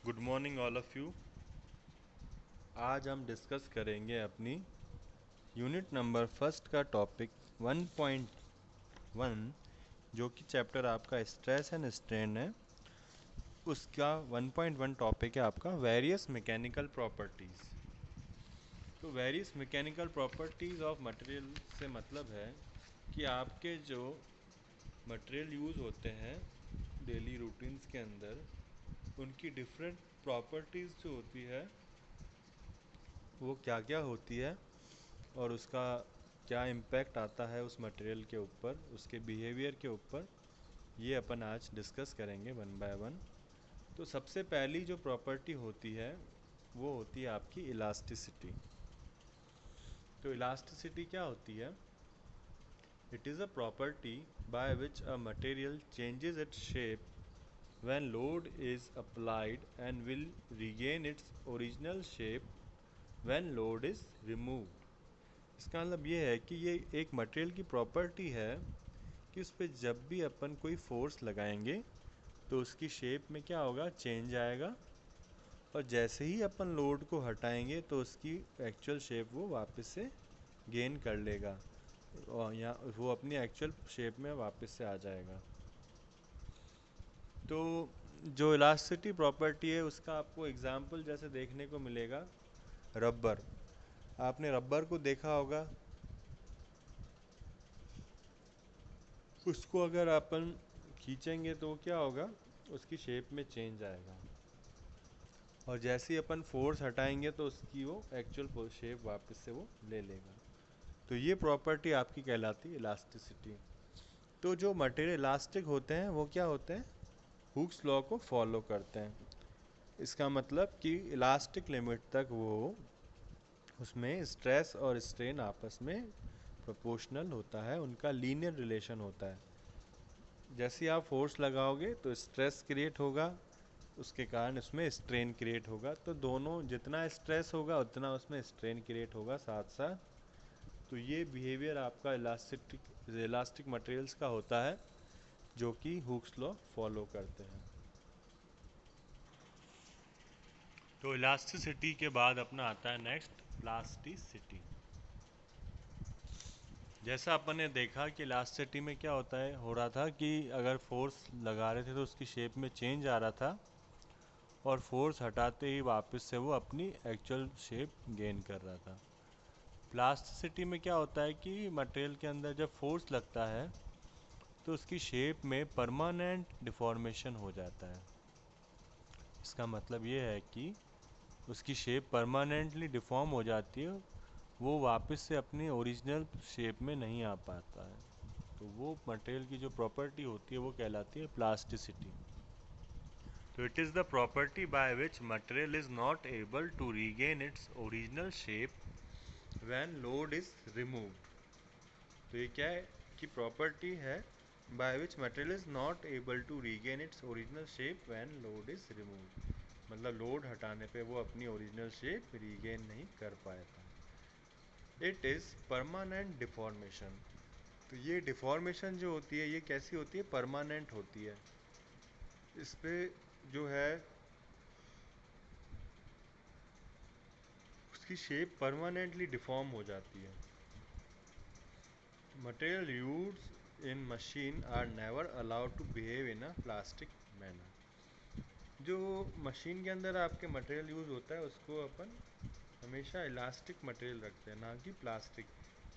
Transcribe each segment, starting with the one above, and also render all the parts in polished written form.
Good morning all of you. आज हम discuss करेंगे अपनी यूनिट नंबर फर्स्ट का टॉपिक 1.1 जो कि चैप्टर आपका स्ट्रेस एंड स्ट्रेन है। उसका 1.1 टॉपिक है आपका वेरियस मैकेनिकल प्रॉपर्टीज़। तो various mechanical properties of material से मतलब है कि आपके जो मटेरियल यूज़ होते हैं डेली रूटीन्स के अंदर, उनकी डिफरेंट प्रॉपर्टीज़ जो होती है वो क्या क्या होती है और उसका क्या इम्पैक्ट आता है उस मटेरियल के ऊपर, उसके बिहेवियर के ऊपर, ये अपन आज डिस्कस करेंगे वन बाय वन। तो सबसे पहली जो प्रॉपर्टी होती है वो होती है आपकी इलास्टिसिटी। तो इलास्टिसिटी क्या होती है? It is a property by which a material changes its shape when load is applied and will regain its original shape when load is removed। इसका मतलब ये है कि ये एक मटेरियल की प्रॉपर्टी है कि उस पर जब भी अपन कोई फोर्स लगाएंगे तो उसकी शेप में क्या होगा, चेंज आएगा, और जैसे ही अपन लोड को हटाएंगे तो उसकी एक्चुअल शेप वो वापस से गेन कर लेगा और यहाँ वो अपनी एक्चुअल शेप में वापस से आ जाएगा। तो जो इलास्टिसिटी प्रॉपर्टी है उसका आपको एग्जांपल जैसे देखने को मिलेगा रबर। आपने रबर को देखा होगा, उसको अगर अपन खींचेंगे तो क्या होगा, उसकी शेप में चेंज आएगा, और जैसे ही अपन फोर्स हटाएंगे तो उसकी वो एक्चुअल शेप वापस से वो ले लेगा। तो ये प्रॉपर्टी आपकी कहलाती है इलास्टिसिटी। तो जो मटेरियल इलास्टिक होते हैं वो क्या होते हैं, हुक्स लॉ को फॉलो करते हैं। इसका मतलब कि इलास्टिक लिमिट तक वो, उसमें स्ट्रेस और स्ट्रेन आपस में प्रोपोर्शनल होता है, उनका लीनियर रिलेशन होता है। जैसे आप फोर्स लगाओगे तो स्ट्रेस क्रिएट होगा, उसके कारण उसमें स्ट्रेन क्रिएट होगा, तो दोनों जितना स्ट्रेस होगा उतना उसमें स्ट्रेन क्रिएट होगा साथ साथ। तो ये बिहेवियर आपका इलास्टिक मटेरियल्स का होता है जो कि हुक्स लॉ फॉलो करते हैं। तो इलास्टिसिटी के बाद अपना आता है नेक्स्ट प्लास्टिसिटी। जैसा अपन ने देखा कि इलास्टिसिटी में क्या होता है, हो रहा था कि अगर फोर्स लगा रहे थे तो उसकी शेप में चेंज आ रहा था, और फोर्स हटाते ही वापस से वो अपनी एक्चुअल शेप गेन कर रहा था। प्लास्टिसिटी में क्या होता है कि मटेरियल के अंदर जब फोर्स लगता है तो उसकी शेप में परमानेंट डिफॉर्मेशन हो जाता है। इसका मतलब ये है कि उसकी शेप परमानेंटली डिफॉर्म हो जाती है, वो वापस से अपनी ओरिजिनल शेप में नहीं आ पाता है। तो वो मटेरियल की जो प्रॉपर्टी होती है वो कहलाती है प्लास्टिसिटी। तो it is the property by which material is not able to regain its original shape when load is removed. तो ये क्या है कि प्रॉपर्टी है by which material is not able to regain its original shape when load is removed. मतलब load हटाने पे वो अपनी ओरिजिनल शेप रीगेन नहीं कर पाया था। It is permanent deformation. तो ये डिफॉर्मेशन जो होती है ये कैसी होती है, परमानेंट होती है। इस पे जो है उसकी शेप परमानेंटली डिफॉर्म हो जाती है। Material used in machine are never allowed to behave in a plastic manner. जो मशीन के अंदर आपके मटेरियल यूज़ होता है उसको अपन हमेशा इलास्टिक मटेरियल रखते हैं, ना कि प्लास्टिक।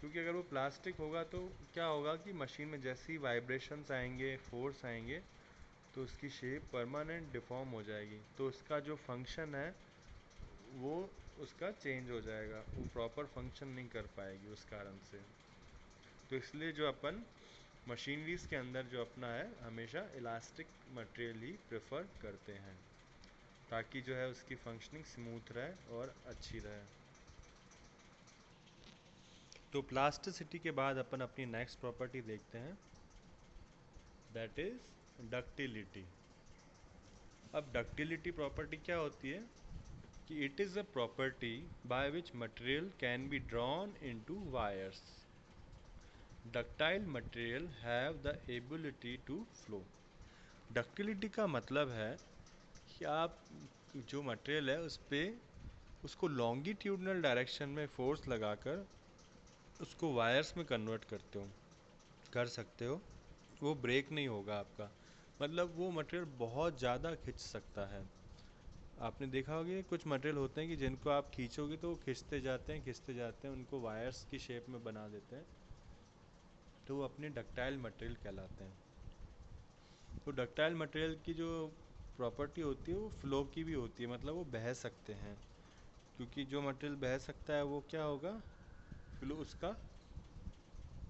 क्योंकि अगर वो प्लास्टिक होगा तो क्या होगा कि मशीन में जैसे ही वाइब्रेशंस आएंगे, फोर्स आएंगे, तो उसकी शेप परमानेंट डिफॉर्म हो जाएगी, तो उसका जो फंक्शन है वो उसका चेंज हो जाएगा, वो प्रॉपर फंक्शन नहीं कर पाएगी उस कारण से। तो इसलिए जो अपन मशीनरीज के अंदर जो अपना है हमेशा इलास्टिक मटेरियल ही प्रेफर करते हैं, ताकि जो है उसकी फंक्शनिंग स्मूथ रहे और अच्छी रहे। तो प्लास्टिसिटी के बाद अपन अपनी नेक्स्ट प्रॉपर्टी देखते हैं, दैट इज डक्टिलिटी। अब डक्टिलिटी प्रॉपर्टी क्या होती है कि it is a property by which material can be drawn into wires. Ductile material have the ability to flow. Ductility का मतलब है कि आप जो मटेरियल है उस पर उसको लॉन्गिट्यूडनल डायरेक्शन में फोर्स लगाकर उसको वायर्स में कन्वर्ट कर सकते हो, वो ब्रेक नहीं होगा आपका। मतलब वो मटेरियल बहुत ज़्यादा खिंच सकता है। आपने देखा होगा कि कुछ मटेरियल होते हैं कि जिनको आप खींचोगे तो वो खिंचते जाते हैं, उनको वायर्स की शेप में बना देते हैं, तो वो अपने डक्टाइल मटेरियल कहलाते हैं। तो डक्टाइल मटेरियल की जो प्रॉपर्टी होती है वो फ्लो की भी होती है, मतलब वो बह सकते हैं। क्योंकि जो मटेरियल बह सकता है वो क्या होगा, फ्लो उसका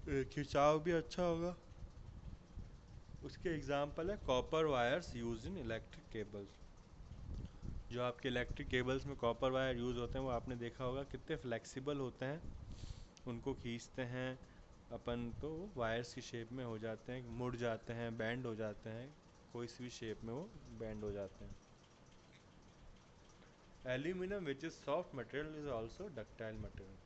खिंचाव भी अच्छा होगा। उसके एग्जाम्पल है copper wires use in electric cables. जो आपके इलेक्ट्रिक केबल्स में कॉपर वायर यूज़ होते हैं वो आपने देखा होगा कितने फ्लेक्सिबल होते हैं। उनको खींचते हैं अपन तो वायर्स की शेप में हो जाते हैं, मुड़ जाते हैं, बैंड हो जाते हैं, कोई सी भी शेप में वो बैंड हो जाते हैं। Aluminium which is soft material is also ductile material.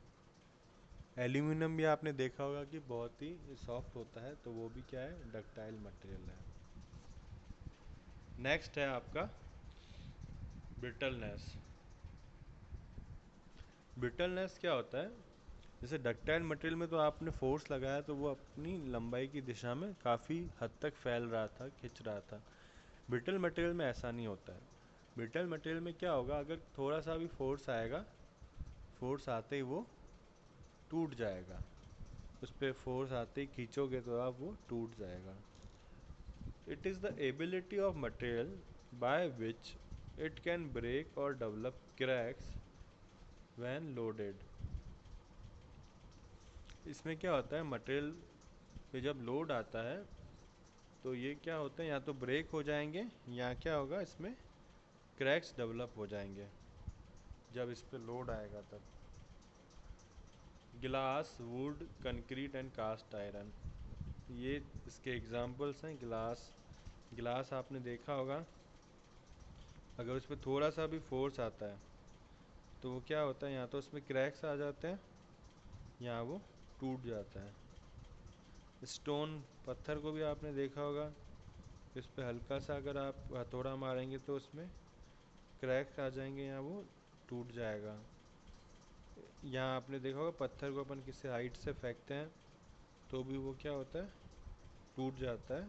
Aluminium भी आपने देखा होगा कि बहुत ही सॉफ्ट होता है, तो वो भी क्या है, डक्टाइल मटेरियल है। नेक्स्ट है आपका ब्रिटलनेस। ब्रिटलनेस क्या होता है, जैसे डक्टाइल मटेरियल में तो आपने फोर्स लगाया तो वो अपनी लंबाई की दिशा में काफ़ी हद तक फैल रहा था, खिंच रहा था। ब्रिटल मटेरियल में ऐसा नहीं होता है। ब्रिटल मटेरियल में क्या होगा, अगर थोड़ा सा भी फोर्स आएगा, फोर्स आते ही वो टूट जाएगा। उस पर फोर्स आते ही खींचोगे तो आप वो टूट जाएगा। It is the ability of material by which it can break और डेवलप क्रैक्स व्हेन लोडेड। इसमें क्या होता है, मटेरियल पे जब लोड आता है तो ये क्या होता है, या तो ब्रेक हो जाएंगे या क्या होगा, इसमें क्रैक्स डेवलप हो जाएंगे जब इस पे लोड आएगा तब। Glass, wood, concrete and cast iron, ये इसके एग्जांपल्स हैं। ग्लास आपने देखा होगा, अगर उस पर थोड़ा सा भी फोर्स आता है तो वो क्या होता है, या तो उसमें क्रैक्स आ जाते हैं या वो टूट जाता है। स्टोन, पत्थर को भी आपने देखा होगा, इस पे हल्का सा अगर आप हथौड़ा मारेंगे तो उसमें क्रैक्स आ जाएंगे या वो टूट जाएगा। यहाँ आपने देखा होगा पत्थर को अपन किसी हाइट से फेंकते हैं तो भी वो क्या होता है, टूट जाता है,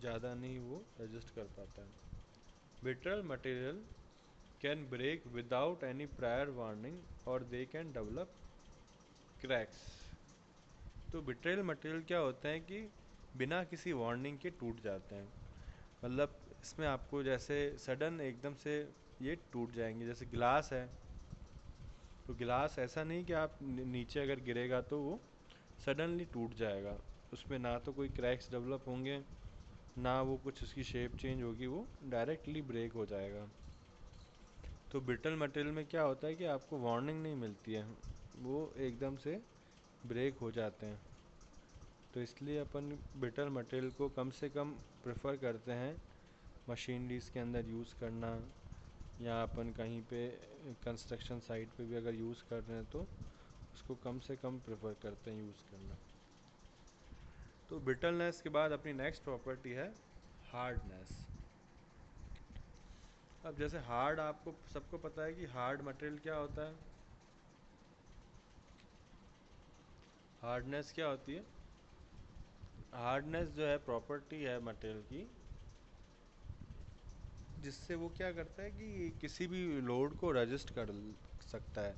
ज़्यादा नहीं वो एडजस्ट कर पाता है। Brittle material can break without any prior warning और दे कैन डेवलप क्रैक्स। तो ब्रिटल मटेरियल क्या होता है कि बिना किसी वार्निंग के टूट जाते हैं। मतलब इसमें आपको जैसे सडन एकदम से ये टूट जाएंगे। जैसे ग्लास है, तो गिलास ऐसा नहीं कि आप नीचे अगर गिरेगा तो वो सडनली टूट जाएगा। उसमें ना तो कोई क्रैक्स डेवलप होंगे, ना वो कुछ उसकी शेप चेंज होगी, वो डायरेक्टली ब्रेक हो जाएगा। तो ब्रिटल मटेरियल में क्या होता है कि आपको वार्निंग नहीं मिलती है, वो एकदम से ब्रेक हो जाते हैं। तो इसलिए अपन ब्रिटल मटेरियल को कम से कम प्रेफर करते हैं मशीनरीज के अंदर यूज़ करना, या अपन कहीं पे कंस्ट्रक्शन साइट पे भी अगर यूज़ कर रहे हैं तो उसको कम से कम प्रेफर करते हैं यूज़ करना। तो ब्रिटलनेस के बाद अपनी नेक्स्ट प्रॉपर्टी है हार्डनेस। अब जैसे हार्ड, आपको सबको पता है कि हार्ड मटेरियल क्या होता है। हार्डनेस क्या होती है, हार्डनेस जो है प्रॉपर्टी है मटेरियल की, जिससे वो क्या करता है कि किसी भी लोड को रजिस्ट कर सकता है।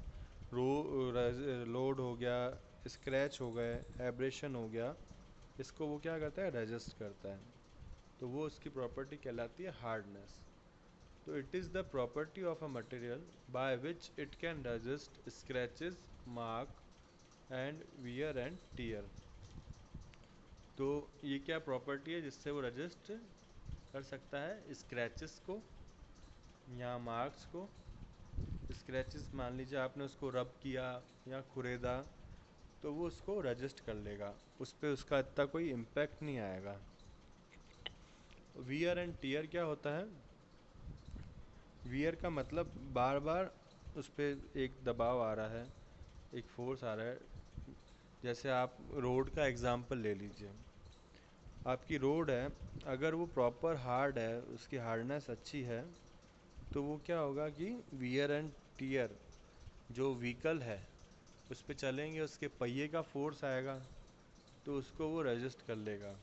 लोड हो गया, स्क्रैच हो गए, एब्रेशन हो गया, इसको वो क्या करता है, रजिस्ट करता है। तो वो उसकी प्रॉपर्टी कहलाती है हार्डनेस। तो it is the property of a material by which it can resist scratches, mark and wear and tear. तो ये क्या प्रॉपर्टी है जिससे वो रजिस्ट कर सकता है स्क्रैचेस को या मार्क्स को। स्क्रैचेस मान लीजिए आपने उसको रब किया या खुरेदा, तो वो उसको रजिस्ट कर लेगा, उस पर उसका इतना कोई इम्पैक्ट नहीं आएगा। वियर एंड टीयर क्या होता है, वियर का मतलब बार बार उस पर एक दबाव आ रहा है, एक फोर्स आ रहा है। जैसे आप रोड का एग्जांपल ले लीजिए, आपकी रोड है, अगर वो प्रॉपर हार्ड है, उसकी हार्डनेस अच्छी है, तो वो क्या होगा कि वियर एंड टीयर, जो व्हीकल है उस पे चलेंगे उसके पहिए का फोर्स आएगा तो उसको वो रेजिस्ट कर लेगा।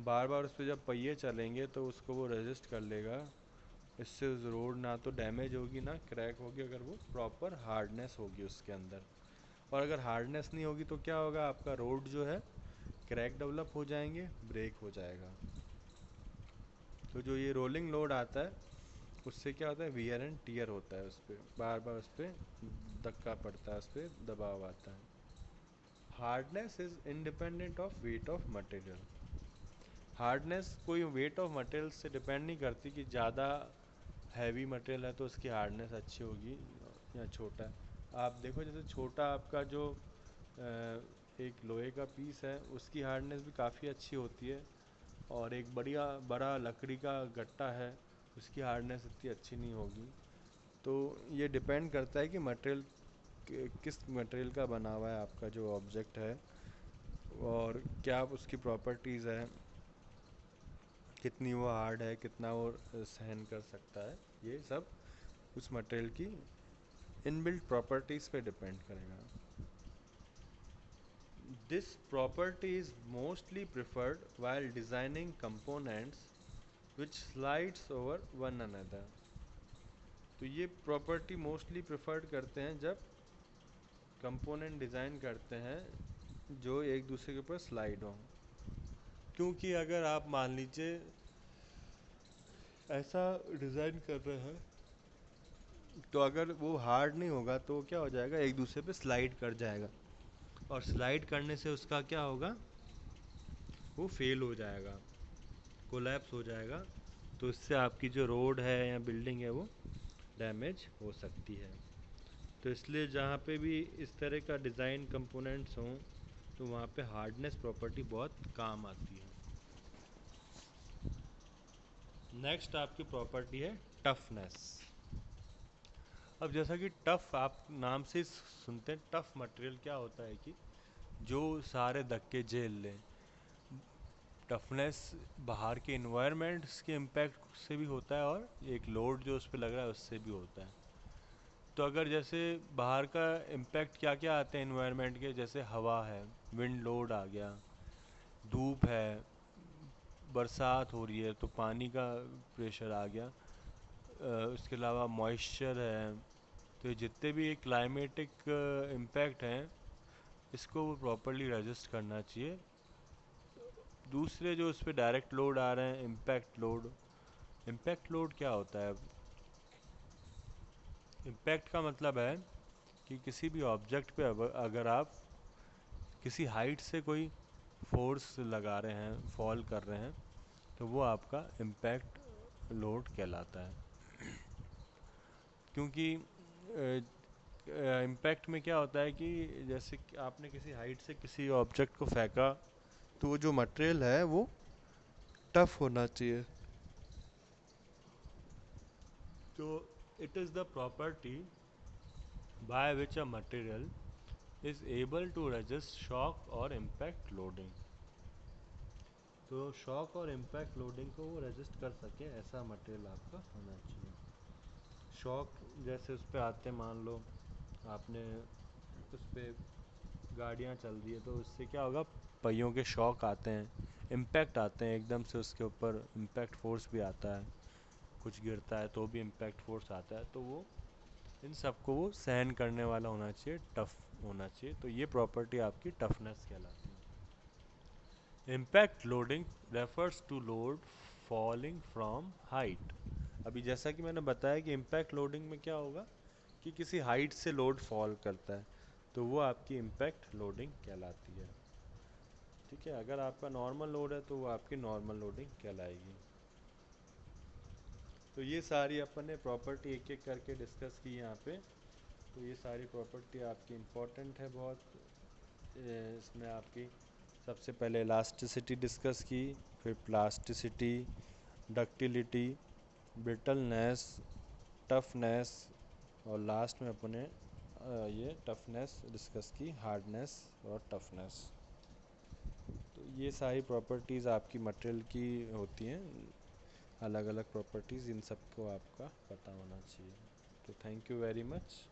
बार बार उस पर जब पहिए चलेंगे तो उसको वो रेजिस्ट कर लेगा। इससे उस रोड ना तो डैमेज होगी ना क्रैक होगी, अगर वो प्रॉपर हार्डनेस होगी उसके अंदर। और अगर हार्डनेस नहीं होगी तो क्या होगा, आपका रोड जो है क्रैक डेवलप हो जाएंगे, ब्रेक हो जाएगा। तो जो ये रोलिंग लोड आता है उससे क्या होता है, वियर एंड टीयर होता है, उस पर बार बार उस पर धक्का पड़ता है, उस पर दबाव आता है। Hardness is independent of weight of material. Hardness कोई वेट ऑफ मटेरियल से डिपेंड नहीं करती कि ज़्यादा हैवी मटेरियल है तो उसकी हार्डनेस अच्छी होगी या छोटा है। आप देखो जैसे छोटा आपका जो एक लोहे का पीस है उसकी हार्डनेस भी काफ़ी अच्छी होती है, और एक बढ़िया बड़ा लकड़ी का गट्टा है उसकी हार्डनेस इतनी अच्छी नहीं होगी। तो ये डिपेंड करता है कि मटेरियल किस मटेरियल का बना हुआ है आपका जो ऑब्जेक्ट है, और क्या उसकी प्रॉपर्टीज़ है, कितनी वो हार्ड है, कितना वो सहन कर सकता है। ये सब उस मटेरियल की इनबिल्ट प्रॉपर्टीज़ पे डिपेंड करेगा। This property is mostly preferred while designing components which slides over one another। तो ये प्रॉपर्टी मोस्टली प्रिफर्ड करते हैं जब कंपोनेंट डिज़ाइन करते हैं जो एक दूसरे के ऊपर स्लाइड हो। क्योंकि अगर आप मान लीजिए ऐसा डिज़ाइन कर रहे हैं तो अगर वो हार्ड नहीं होगा तो क्या हो जाएगा, एक दूसरे पे स्लाइड कर जाएगा, और स्लाइड करने से उसका क्या होगा, वो फेल हो जाएगा, कोलैप्स हो जाएगा। तो इससे आपकी जो रोड है या बिल्डिंग है वो डैमेज हो सकती है। तो इसलिए जहाँ पे भी इस तरह का डिज़ाइन कंपोनेंट्स हों तो वहाँ पे हार्डनेस प्रॉपर्टी बहुत काम आती है। नेक्स्ट आपकी प्रॉपर्टी है टफनेस। अब जैसा कि टफ आप नाम से सुनते हैं, टफ मटेरियल क्या होता है कि जो सारे धक्के झेल लें। टफनेस बाहर के इन्वायरमेंट्स के इम्पैक्ट से भी होता है और एक लोड जो उस पर लग रहा है उससे भी होता है। तो अगर जैसे बाहर का इम्पैक्ट क्या क्या आते हैं इन्वायरमेंट के, जैसे हवा है, विंड लोड आ गया, धूप है, बरसात हो रही है तो पानी का प्रेशर आ गया, उसके अलावा मॉइस्चर है। तो ये जितने भी क्लाइमेटिक इम्पैक्ट हैं इसको वो प्रॉपरली रजिस्ट करना चाहिए। दूसरे जो उस पर डायरेक्ट लोड आ रहे हैं, इम्पैक्ट लोड। इम्पैक्ट लोड क्या होता है, इम्पैक्ट का मतलब है कि किसी भी ऑब्जेक्ट पे अगर आप किसी हाइट से कोई फोर्स लगा रहे हैं, फॉल कर रहे हैं, तो वो आपका इम्पैक्ट लोड कहलाता है। क्योंकि इम्पैक्ट में क्या होता है कि जैसे कि आपने किसी हाइट से किसी ऑब्जेक्ट को फेंका तो वो जो मटेरियल है वो टफ होना चाहिए। तो it is the property by which a material is able to resist shock और impact loading। तो शॉक और इम्पैक्ट लोडिंग को वो रेजिस्ट कर सके ऐसा मटेरियल आपका होना चाहिए। शॉक जैसे उस पर आते, मान लो आपने उस पर गाड़ियाँ चल रही है तो उससे क्या होगा, पहियों के शॉक आते हैं, इम्पैक्ट आते हैं, एकदम से उसके ऊपर इम्पैक्ट फोर्स भी आता है, कुछ गिरता है तो भी इम्पैक्ट फोर्स आता है। तो वो इन सबको वो सहन करने वाला होना चाहिए, टफ होना चाहिए। तो ये प्रॉपर्टी आपकी टफनेस कहलाती है। Impact loading refers to load falling from height. अभी जैसा कि मैंने बताया कि इम्पैक्ट लोडिंग में क्या होगा कि किसी हाइट से लोड फॉल करता है तो वो आपकी इम्पैक्ट लोडिंग कहलाती है। ठीक है, अगर आपका नॉर्मल लोड है तो वो आपकी नॉर्मल लोडिंग कहलाएगी। तो ये सारी अपन ने प्रॉपर्टी एक एक करके डिस्कस की यहाँ पे। तो ये सारी प्रॉपर्टी आपकी इम्पोर्टेंट है बहुत। इसमें आपकी सबसे पहले इलास्टिसिटी डिस्कस की, फिर प्लास्टिसिटी, डक्टिलिटी, ब्रिटलनेस, टफनेस, और लास्ट में अपने ये टफनेस डिस्कस की, हार्डनेस और टफनेस। तो ये सारी प्रॉपर्टीज़ आपकी मटेरियल की होती हैं। अलग अलग प्रॉपर्टीज़, इन सब को आपका पता होना चाहिए। तो थैंक यू वेरी मच।